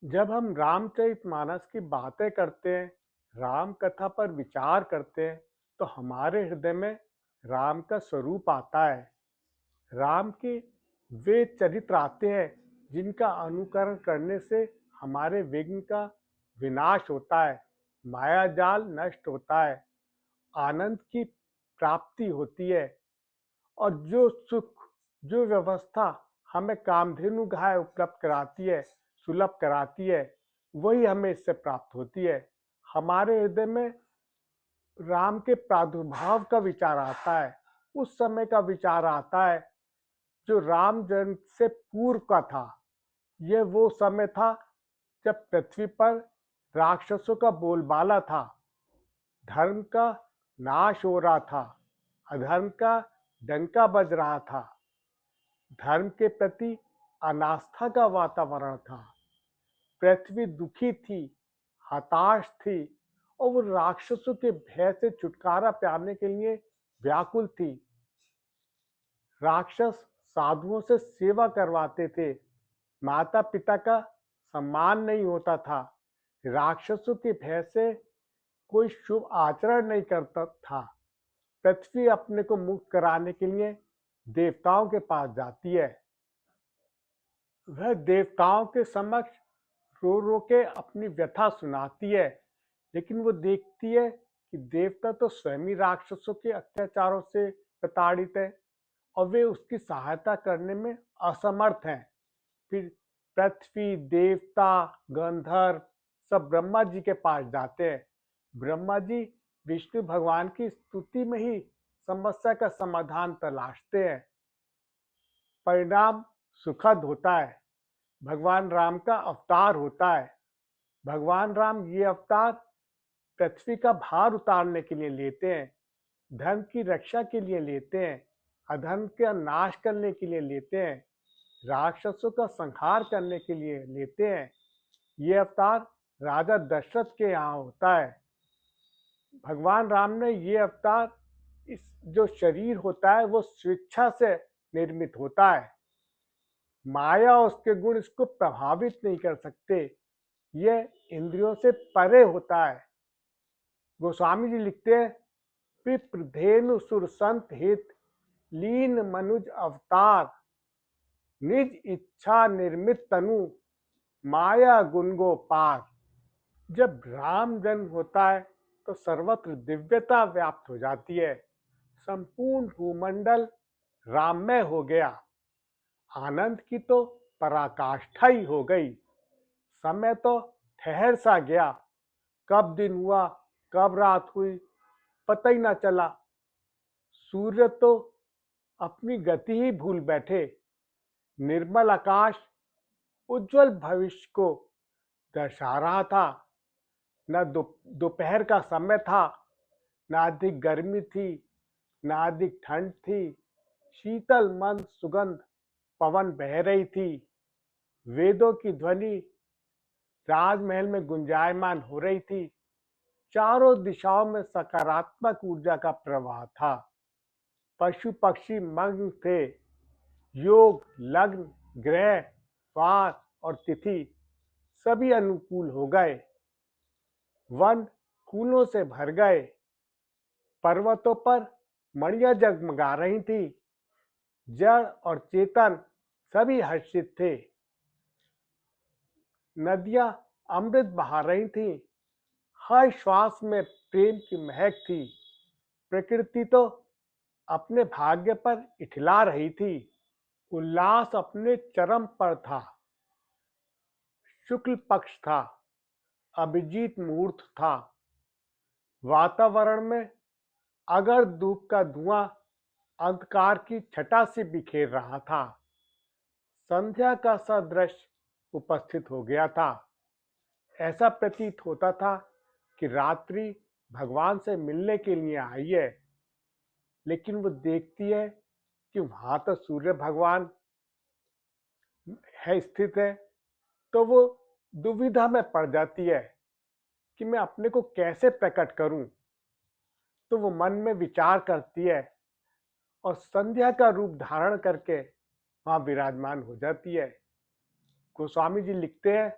जब हम रामचरितमानस की बातें करते हैं, राम कथा पर विचार करते हैं, तो हमारे हृदय में राम का स्वरूप आता है। राम के वे चरित्र आते हैं जिनका अनुकरण करने से हमारे विघ्न का विनाश होता है, माया जाल नष्ट होता है, आनंद की प्राप्ति होती है और जो सुख, जो व्यवस्था हमें कामधेनु गाय उपलब्ध कराती है, सुलभ कराती है, वही हमें इससे प्राप्त होती है। हमारे हृदय में राम के प्रादुर्भाव का विचार आता है, उस समय का विचार आता है जो राम जन्म से पूर्व का था। यह वो समय था जब पृथ्वी पर राक्षसों का बोलबाला था, धर्म का नाश हो रहा था, अधर्म का डंका बज रहा था, धर्म के प्रति अनास्था का वातावरण था, पृथ्वी दुखी थी, हताश थी और वो राक्षसों के भय से छुटकारा पाने के लिए व्याकुल थी। राक्षस साधुओं से सेवा करवाते थे, माता पिता का सम्मान नहीं होता था, राक्षसों के भय से कोई शुभ आचरण नहीं करता था। पृथ्वी अपने को मुक्त कराने के लिए देवताओं के पास जाती है। वह देवताओं के समक्ष रो रो के अपनी व्यथा सुनाती है, लेकिन वो देखती है कि देवता तो स्वयं ही राक्षसों के अत्याचारों से प्रताड़ित है और वे उसकी सहायता करने में असमर्थ हैं। फिर पृथ्वी, देवता, गंधर्व सब ब्रह्मा जी के पास जाते हैं। ब्रह्मा जी विष्णु भगवान की स्तुति में ही समस्या का समाधान तलाशते हैं। परिणाम सुखद होता है। भगवान राम का अवतार होता है। भगवान राम ये अवतार पृथ्वी का भार उतारने के लिए लेते हैं, धर्म की रक्षा के लिए लेते हैं, अधर्म का नाश करने के लिए लेते हैं, राक्षसों का संहार करने के लिए लेते हैं। ये अवतार राजा दशरथ के यहाँ होता है। भगवान राम ने ये अवतार, इस जो शरीर होता है वो स्वेच्छा से निर्मित होता है। माया और उसके गुण इसको प्रभावित नहीं कर सकते। ये इंद्रियों से परे होता है। गोस्वामी जी लिखते हैं, विप्र धेनु सुर संत हित लीन मनुज अवतार निज इच्छा निर्मित तनु माया गुण गो पार। जब राम जन्म होता है तो सर्वत्र दिव्यता व्याप्त हो जाती है, संपूर्ण भूमंडल राममय हो गया, आनंद की तो पराकाष्ठा ही हो गई। समय तो ठहर सा गया, कब दिन हुआ कब रात हुई पता ही ना चला। सूर्य तो अपनी गति ही भूल बैठे, निर्मल आकाश उज्जवल भविष्य को दर्शा रहा था। न दोपहर का समय था, न अधिक गर्मी थी, न अधिक ठंड थी, शीतल मंद सुगंध पवन बह रही थी, वेदों की ध्वनि राजमहल में गुंजायमान हो रही थी, चारों दिशाओं में सकारात्मक ऊर्जा का प्रवाह था, पशु पक्षी मग्न थे, योग, लग्न, ग्रह, वार और तिथि सभी अनुकूल हो गए, वन फूलों से भर गए, पर्वतों पर मणियां जगमगा रही थी, जड़ और चेतन सभी हर्षित थे, नदियां अमृत बहा रही थीं, हर श्वास में प्रेम की महक थी, प्रकृति तो अपने भाग्य पर इठला रही थी, उल्लास अपने चरम पर था, शुक्ल पक्ष था, अभिजीत मुहूर्त था, वातावरण में अगर धूप का धुआं अंधकार की छटा से बिखेर रहा था, संध्या का सा दृश्य उपस्थित हो गया था। ऐसा प्रतीत होता था कि रात्रि भगवान से मिलने के लिए आई है, लेकिन वो देखती है कि वहां तो सूर्य भगवान है स्थित है, तो वो दुविधा में पड़ जाती है कि मैं अपने को कैसे प्रकट करूं। तो वो मन में विचार करती है और संध्या का रूप धारण करके वहां विराजमान हो जाती है। गोस्वामी जी लिखते हैं,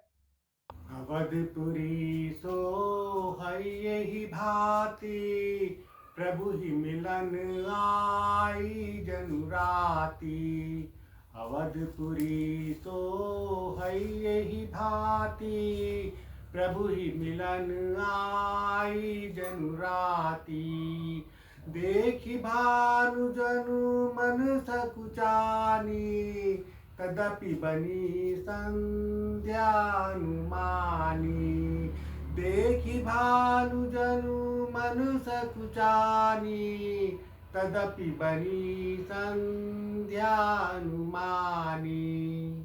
अवधपुरी सो है यही भांति, प्रभु ही मिलन आई जनु राती। अवधपुरी सो है यही भांति, प्रभु ही मिलन आई जनु राती। देखी भानु जनु मन सकुचानी, तदपि बनी संध्या अनुमानी। देखी भानु जनु मन सकुचानी, तदपि बनी संध्या अनुमानी।